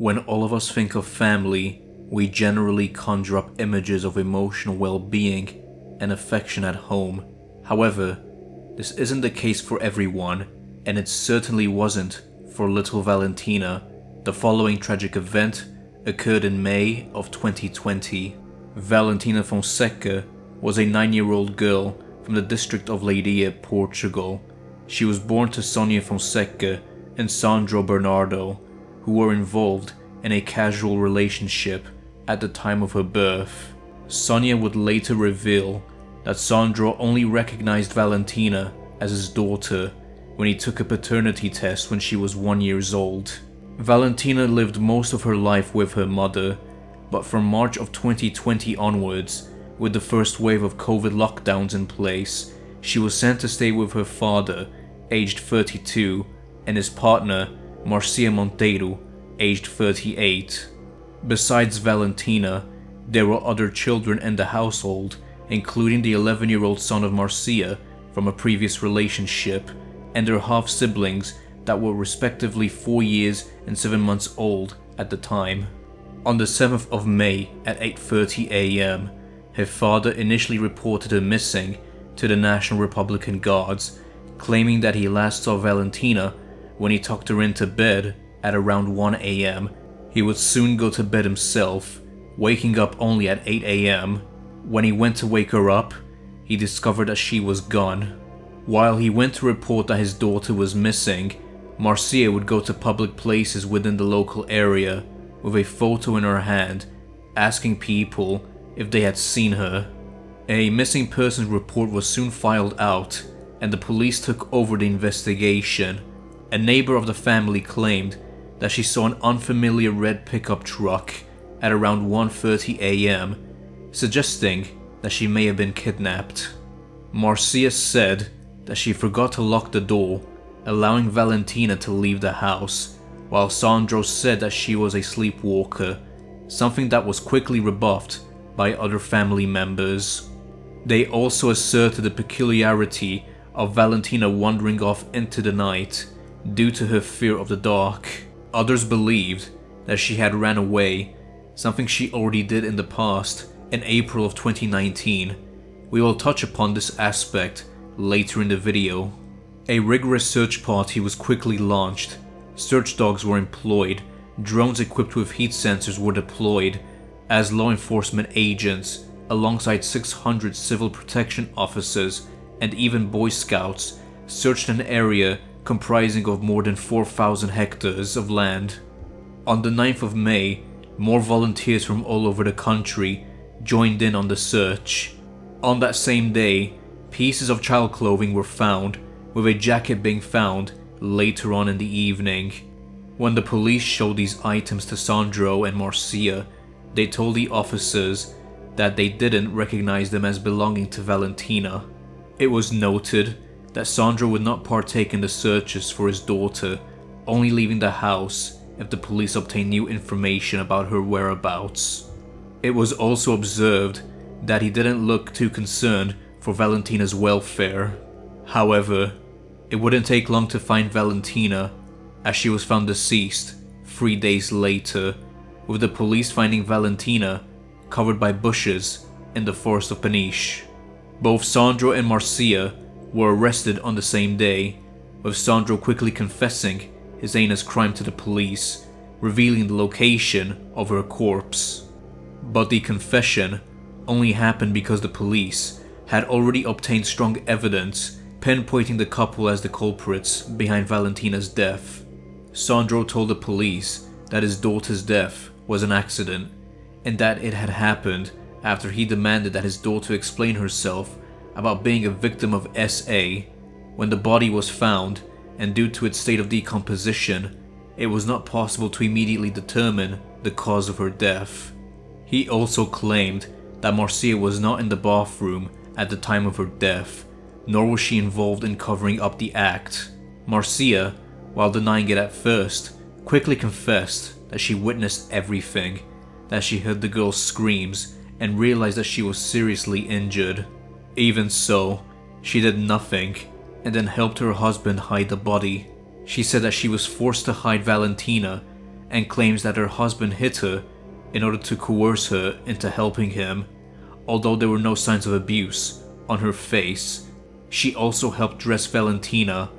When all of us think of family, we generally conjure up images of emotional well-being and affection at home. However, this isn't the case for everyone, and it certainly wasn't for little Valentina. The following tragic event occurred in May of 2020. Valentina Fonseca was a 9-year-old girl from the district of Leiria, Portugal. She was born to Sonia Fonseca and Sandro Bernardo, who were involved in a casual relationship at the time of her birth. Sonia would later reveal that Sandro only recognized Valentina as his daughter when he took a paternity test when she was 1 year old. Valentina lived most of her life with her mother, but from March of 2020 onwards, with the first wave of COVID lockdowns in place, she was sent to stay with her father, aged 32, and his partner, Marcia Monteiro, aged 38. Besides Valentina, there were other children in the household, including the 11-year-old son of Marcia from a previous relationship, and their half-siblings that were respectively 4 years and 7 months old at the time. On the 7th of May at 8:30 a.m., her father initially reported her missing to the National Republican Guards, claiming that he last saw Valentina when he tucked her into bed at around 1 a.m. He would soon go to bed himself, waking up only at 8 a.m. When he went to wake her up, he discovered that she was gone. While he went to report that his daughter was missing, Marcia would go to public places within the local area with a photo in her hand, asking people if they had seen her. A missing persons report was soon filed out, and the police took over the investigation. A neighbor of the family claimed that she saw an unfamiliar red pickup truck at around 1:30 a.m., suggesting that she may have been kidnapped. Marcia said that she forgot to lock the door, allowing Valentina to leave the house, while Sandro said that she was a sleepwalker, something that was quickly rebuffed by other family members. They also asserted the peculiarity of Valentina wandering off into the night due to her fear of the dark. Others believed that she had ran away, something she already did in the past in April of 2019. We will touch upon this aspect later in the video. A rigorous search party was quickly launched. Search dogs were employed, drones equipped with heat sensors were deployed as law enforcement agents, alongside 600 civil protection officers and even Boy Scouts, searched an area comprising of more than 4,000 hectares of land. On the 9th of May, more volunteers from all over the country joined in on the search. On that same day, pieces of child clothing were found, with a jacket being found later on in the evening. When the police showed these items to Sandro and Marcia, they told the officers that they didn't recognize them as belonging to Valentina. It was noted that Sandro would not partake in the searches for his daughter, only leaving the house if the police obtained new information about her whereabouts. It was also observed that he didn't look too concerned for Valentina's welfare. However, it wouldn't take long to find Valentina, as she was found deceased 3 days later, with the police finding Valentina covered by bushes in the forest of Peniche. Both Sandro and Marcia were arrested on the same day, with Sandro quickly confessing his heinous crime to the police, revealing the location of her corpse. But the confession only happened because the police had already obtained strong evidence pinpointing the couple as the culprits behind Valentina's death. Sandro told the police that his daughter's death was an accident, and that it had happened after he demanded that his daughter explain herself about being a victim of SA. When the body was found, and due to its state of decomposition, it was not possible to immediately determine the cause of her death. He also claimed that Marcia was not in the bathroom at the time of her death, nor was she involved in covering up the act. Marcia, while denying it at first, quickly confessed that she witnessed everything, that she heard the girl's screams and realized that she was seriously injured. Even so, she did nothing and then helped her husband hide the body. She said that she was forced to hide Valentina and claims that her husband hit her in order to coerce her into helping him. Although there were no signs of abuse on her face, she also helped dress Valentina,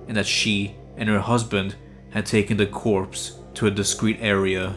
and that she and her husband had taken the corpse to a discreet area.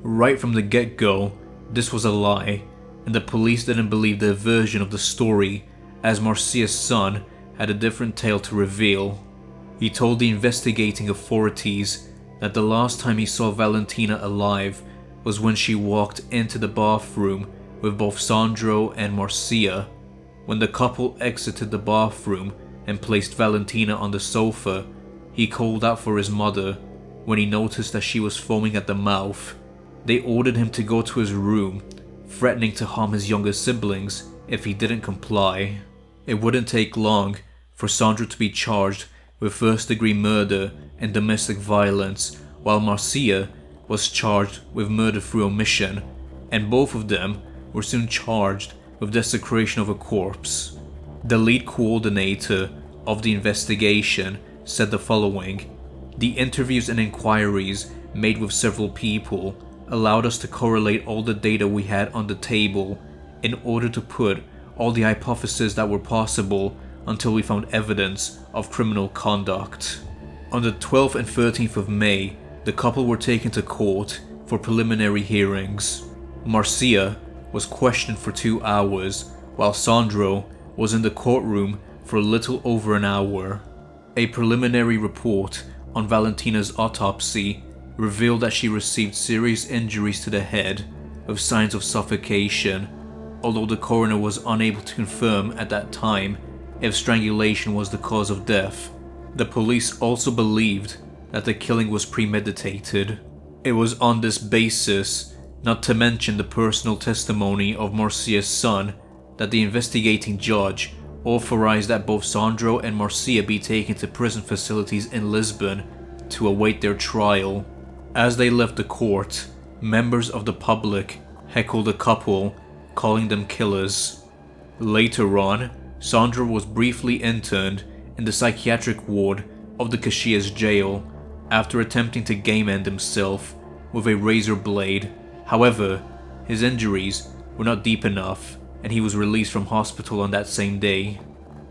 Right from the get-go, this was a lie, and the police didn't believe their version of the story, as Marcia's son had a different tale to reveal. He told the investigating authorities that the last time he saw Valentina alive was when she walked into the bathroom with both Sandro and Marcia. When the couple exited the bathroom and placed Valentina on the sofa, he called out for his mother when he noticed that she was foaming at the mouth. They ordered him to go to his room, threatening to harm his younger siblings if he didn't comply. It wouldn't take long for Sandro to be charged with first-degree murder and domestic violence, while Marcia was charged with murder through omission, and both of them were soon charged with desecration of a corpse. The lead coordinator of the investigation said the following: "The interviews and inquiries made with several people allowed us to correlate all the data we had on the table in order to put all the hypotheses that were possible until we found evidence of criminal conduct." On the 12th and 13th of May, the couple were taken to court for preliminary hearings. Marcia was questioned for 2 hours, while Sandro was in the courtroom for a little over an hour. A preliminary report on Valentina's autopsy revealed that she received serious injuries to the head with signs of suffocation, although the coroner was unable to confirm at that time if strangulation was the cause of death. The police also believed that the killing was premeditated. It was on this basis, not to mention the personal testimony of Marcia's son, that the investigating judge authorized that both Sandro and Marcia be taken to prison facilities in Lisbon to await their trial. As they left the court, members of the public heckled the couple, calling them killers. Later on, Sandro was briefly interned in the psychiatric ward of the Caxias jail after attempting to game-end himself with a razor blade. However, his injuries were not deep enough and he was released from hospital on that same day.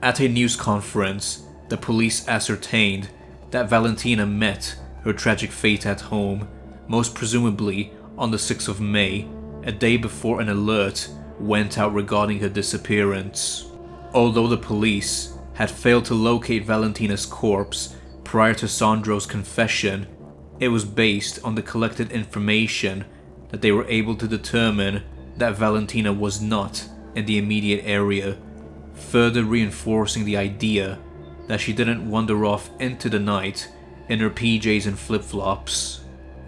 At a news conference, the police ascertained that Valentina met her tragic fate at home, most presumably on the 6th of May, a day before an alert went out regarding her disappearance. Although the police had failed to locate Valentina's corpse prior to Sandro's confession, it was based on the collected information that they were able to determine that Valentina was not in the immediate area, further reinforcing the idea that she didn't wander off into the night in her PJs and flip-flops.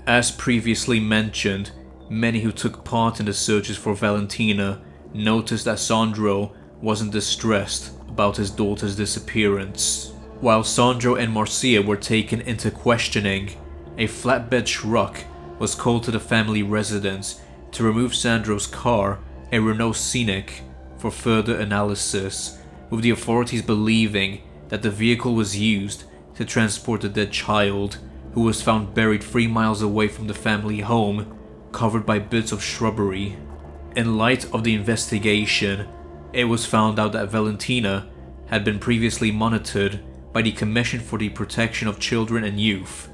As previously mentioned, many who took part in the searches for Valentina noticed that Sandro wasn't distressed about his daughter's disappearance. While Sandro and Marcia were taken into questioning, a flatbed truck was called to the family residence to remove Sandro's car, a Renault Scenic, for further analysis, with the authorities believing that the vehicle was used to transport the dead child, who was found buried 3 miles away from the family home, covered by bits of shrubbery. In light of the investigation, it was found out that Valentina had been previously monitored by the Commission for the Protection of Children and Youth.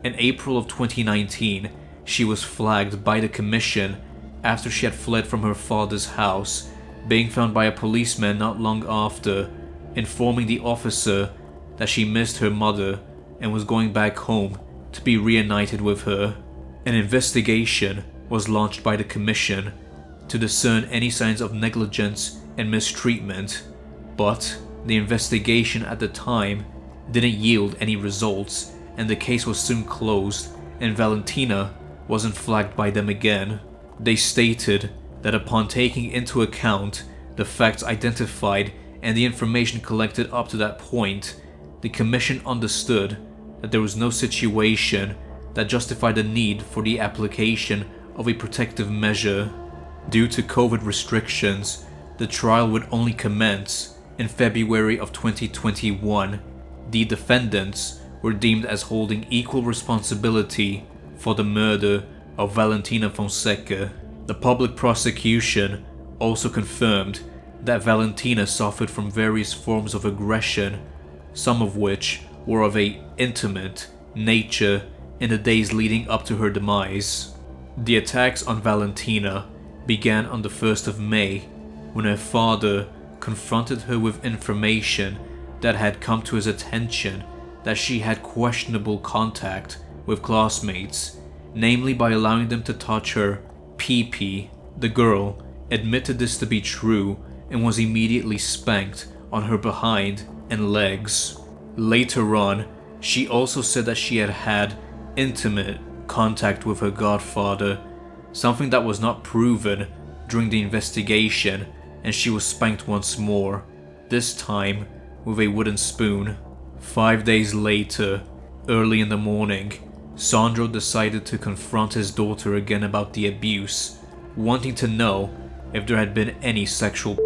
In April of 2019, she was flagged by the Commission after she had fled from her father's house, being found by a policeman not long after, informing the officer that she missed her mother and was going back home to be reunited with her. An investigation was launched by the Commission to discern any signs of negligence and mistreatment, but the investigation at the time didn't yield any results, and the case was soon closed and Valentina wasn't flagged by them again. They stated that upon taking into account the facts identified and the information collected up to that point, the Commission understood that there was no situation that justified the need for the application of a protective measure. Due to COVID restrictions, the trial would only commence in February of 2021. The defendants were deemed as holding equal responsibility for the murder of Valentina Fonseca. The public prosecution also confirmed that Valentina suffered from various forms of aggression, some of which were of an intimate nature in the days leading up to her demise. The attacks on Valentina began on the 1st of May, when her father confronted her with information that had come to his attention that she had questionable contact with classmates, namely by allowing them to touch her pee-pee. The girl admitted this to be true and was immediately spanked on her behind and legs. Later on, she also said that she had had intimate contact with her godfather, something that was not proven during the investigation, and she was spanked once more, this time with a wooden spoon. 5 days later, early in the morning, Sandro decided to confront his daughter again about the abuse, wanting to know if there had been any sexual.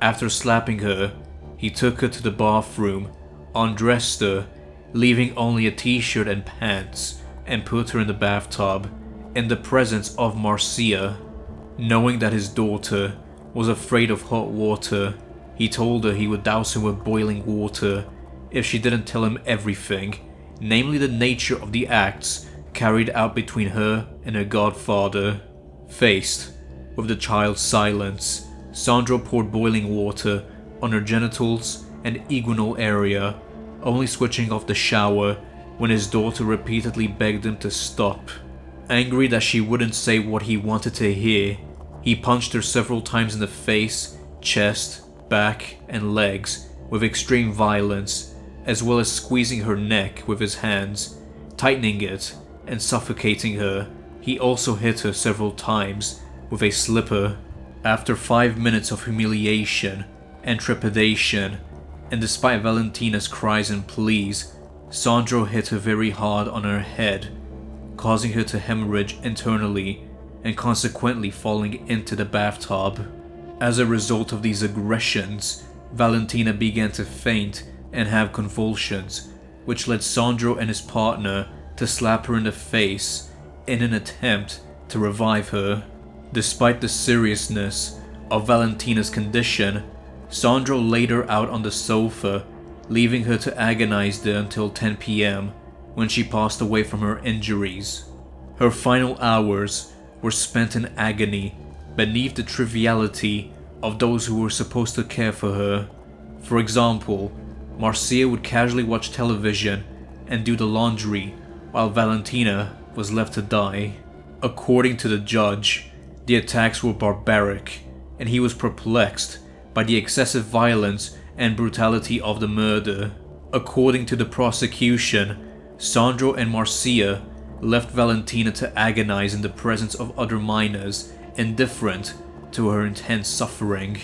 After slapping her, he took her to the bathroom, undressed her, leaving only a t-shirt and pants, and put her in the bathtub, in the presence of Marcia. Knowing that his daughter was afraid of hot water, he told her he would douse her with boiling water if she didn't tell him everything, namely the nature of the acts carried out between her and her godfather. Faced with the child's silence, Sandro poured boiling water on her genitals and inguinal area, only switching off the shower when his daughter repeatedly begged him to stop. Angry that she wouldn't say what he wanted to hear, he punched her several times in the face, chest, back, and legs with extreme violence, as well as squeezing her neck with his hands, tightening it, and suffocating her. He also hit her several times with a slipper. After 5 minutes of humiliation and trepidation, and despite Valentina's cries and pleas, Sandro hit her very hard on her head, causing her to hemorrhage internally and consequently falling into the bathtub. As a result of these aggressions, Valentina began to faint and have convulsions, which led Sandro and his partner to slap her in the face in an attempt to revive her. Despite the seriousness of Valentina's condition, Sandro laid her out on the sofa, leaving her to agonize there until 10 p.m. when she passed away from her injuries. Her final hours were spent in agony beneath the triviality of those who were supposed to care for her. For example, Marcia would casually watch television and do the laundry while Valentina was left to die. According to the judge, the attacks were barbaric, and he was perplexed by the excessive violence and brutality of the murder. According to the prosecution, Sandro and Marcia left Valentina to agonize in the presence of other minors, indifferent to her intense suffering.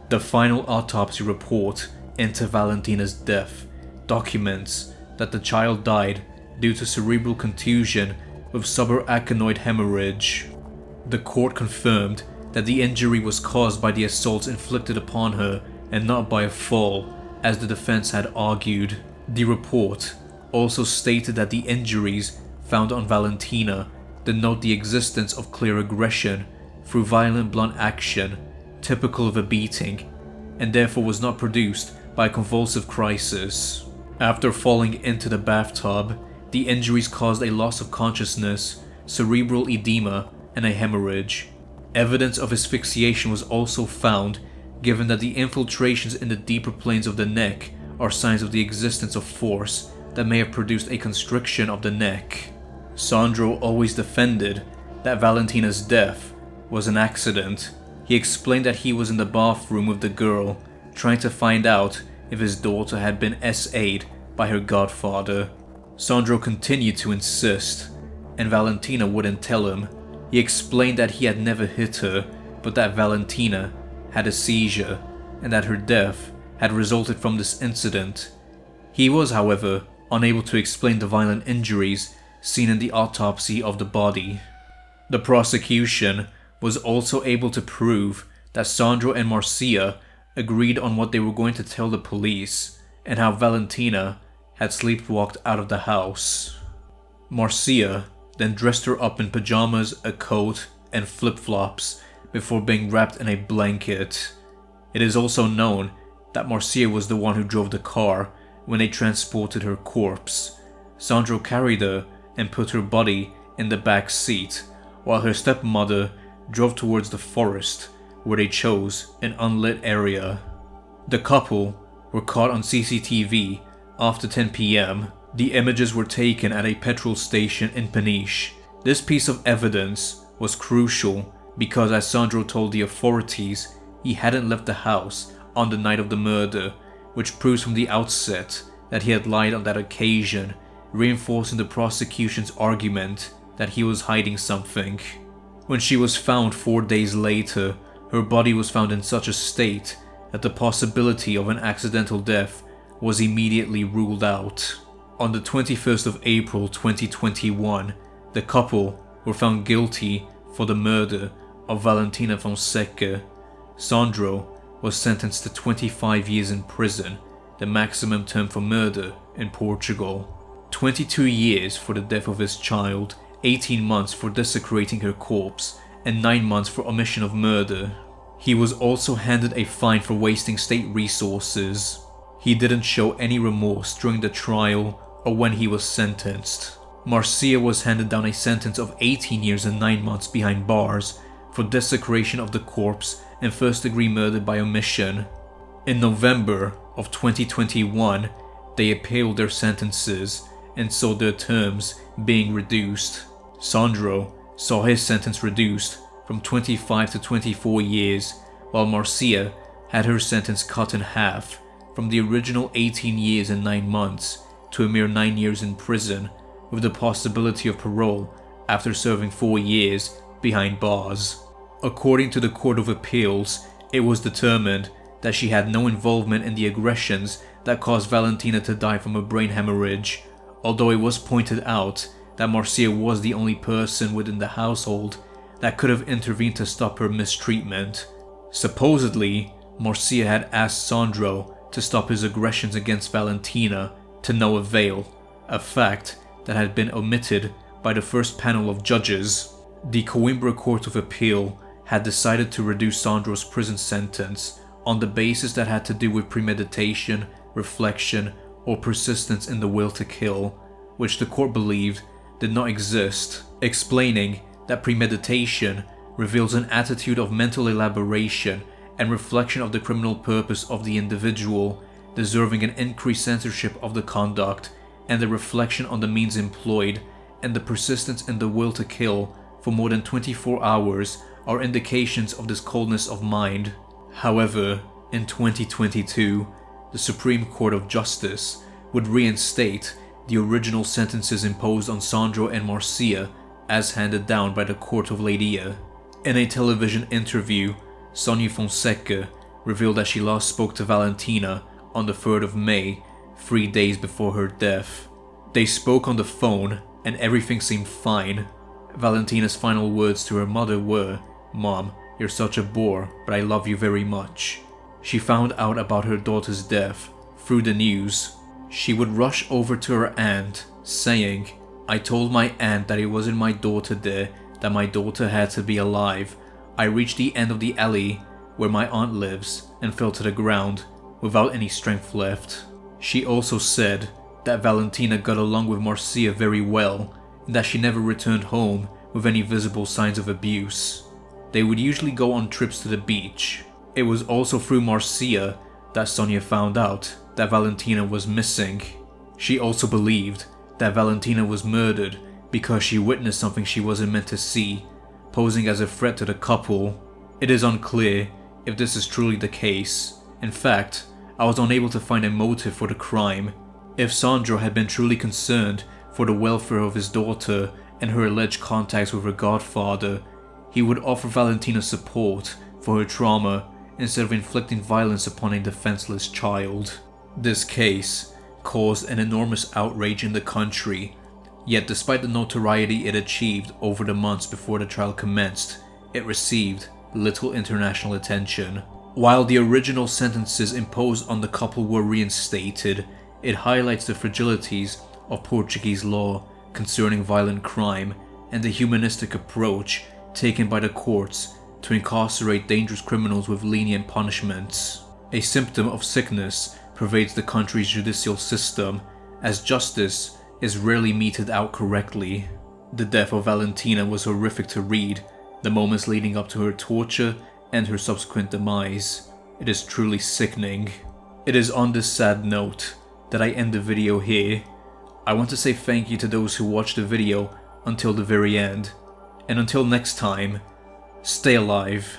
The final autopsy report into Valentina's death documents that the child died due to cerebral contusion with subarachnoid hemorrhage. The court confirmed that the injury was caused by the assaults inflicted upon her and not by a fall, as the defense had argued. The report also stated that the injuries found on Valentina denote the existence of clear aggression through violent blunt action, typical of a beating, and therefore was not produced by a convulsive crisis. After falling into the bathtub, the injuries caused a loss of consciousness, cerebral edema, and a hemorrhage. Evidence of asphyxiation was also found, given that the infiltrations in the deeper planes of the neck are signs of the existence of force that may have produced a constriction of the neck. Sandro always defended that Valentina's death was an accident. He explained that he was in the bathroom with the girl, trying to find out if his daughter had been SA'd by her godfather. Sandro continued to insist, and Valentina wouldn't tell him. He explained that he had never hit her, but that Valentina had a seizure, and that her death had resulted from this incident. He was, however, unable to explain the violent injuries seen in the autopsy of the body. The prosecution was also able to prove that Sandro and Marcia agreed on what they were going to tell the police, and how Valentina had sleepwalked out of the house. Marcia then dressed her up in pajamas, a coat, and flip-flops before being wrapped in a blanket. It is also known that Marcia was the one who drove the car when they transported her corpse. Sandro carried her and put her body in the back seat, while her stepmother drove towards the forest where they chose an unlit area. The couple were caught on CCTV after 10 p.m. The images were taken at a petrol station in Peniche. This piece of evidence was crucial because, as Sandro told the authorities, he hadn't left the house on the night of the murder, which proves from the outset that he had lied on that occasion, reinforcing the prosecution's argument that he was hiding something. When she was found 4 days later, her body was found in such a state that the possibility of an accidental death was immediately ruled out. On the 21st of April 2021, the couple were found guilty for the murder of Valentina Fonseca. Sandro was sentenced to 25 years in prison, the maximum term for murder in Portugal. 22 years for the death of his child, 18 months for desecrating her corpse, and 9 months for omission of murder. He was also handed a fine for wasting state resources. He didn't show any remorse during the trial or when he was sentenced. Marcia was handed down a sentence of 18 years and 9 months behind bars for desecration of the corpse and first-degree murder by omission. In November of 2021, they appealed their sentences and saw their terms being reduced. Sandro saw his sentence reduced from 25 to 24 years, while Marcia had her sentence cut in half from the original 18 years and 9 months to a mere 9 years in prison, with the possibility of parole after serving 4 years behind bars. According to the Court of Appeals, it was determined that she had no involvement in the aggressions that caused Valentina to die from a brain hemorrhage, although it was pointed out that Marcia was the only person within the household that could have intervened to stop her mistreatment. Supposedly, Marcia had asked Sandro to stop his aggressions against Valentina, to no avail, a fact that had been omitted by the first panel of judges. The Coimbra Court of Appeal had decided to reduce Sandro's prison sentence on the basis that had to do with premeditation, reflection, or persistence in the will to kill, which the court believed did not exist, explaining that premeditation reveals an attitude of mental elaboration and reflection of the criminal purpose of the individual, deserving an increased censorship of the conduct, and the reflection on the means employed and the persistence in the will to kill for more than 24 hours are indications of this coldness of mind. However, in 2022, the Supreme Court of Justice would reinstate the original sentences imposed on Sandro and Marcia as handed down by the Court of Leiria. In a television interview, Sonia Fonseca revealed that she last spoke to Valentina on the 3rd of May, 3 days before her death. They spoke on the phone and everything seemed fine. Valentina's final words to her mother were, "Mom, you're such a bore, but I love you very much." She found out about her daughter's death through the news. She would rush over to her aunt, saying, "I told my aunt that it wasn't my daughter there, that my daughter had to be alive. I reached the end of the alley where my aunt lives and fell to the ground without any strength left." She also said that Valentina got along with Marcia very well and that she never returned home with any visible signs of abuse. They would usually go on trips to the beach. It was also through Marcia that Sonia found out that Valentina was missing. She also believed that Valentina was murdered because she witnessed something she wasn't meant to see, posing as a threat to the couple. It is unclear if this is truly the case. In fact, I was unable to find a motive for the crime. If Sandro had been truly concerned for the welfare of his daughter and her alleged contacts with her godfather, he would offer Valentina support for her trauma instead of inflicting violence upon a defenseless child. This case caused an enormous outrage in the country, yet despite the notoriety it achieved over the months before the trial commenced, it received little international attention. While the original sentences imposed on the couple were reinstated, it highlights the fragilities of Portuguese law concerning violent crime and the humanistic approach taken by the courts to incarcerate dangerous criminals with lenient punishments. A symptom of sickness pervades the country's judicial system, as justice is rarely meted out correctly. The death of Valentina was horrific to read, the moments leading up to her torture and her subsequent demise. It is truly sickening. It is on this sad note that I end the video here. I want to say thank you to those who watched the video until the very end, and until next time, stay alive.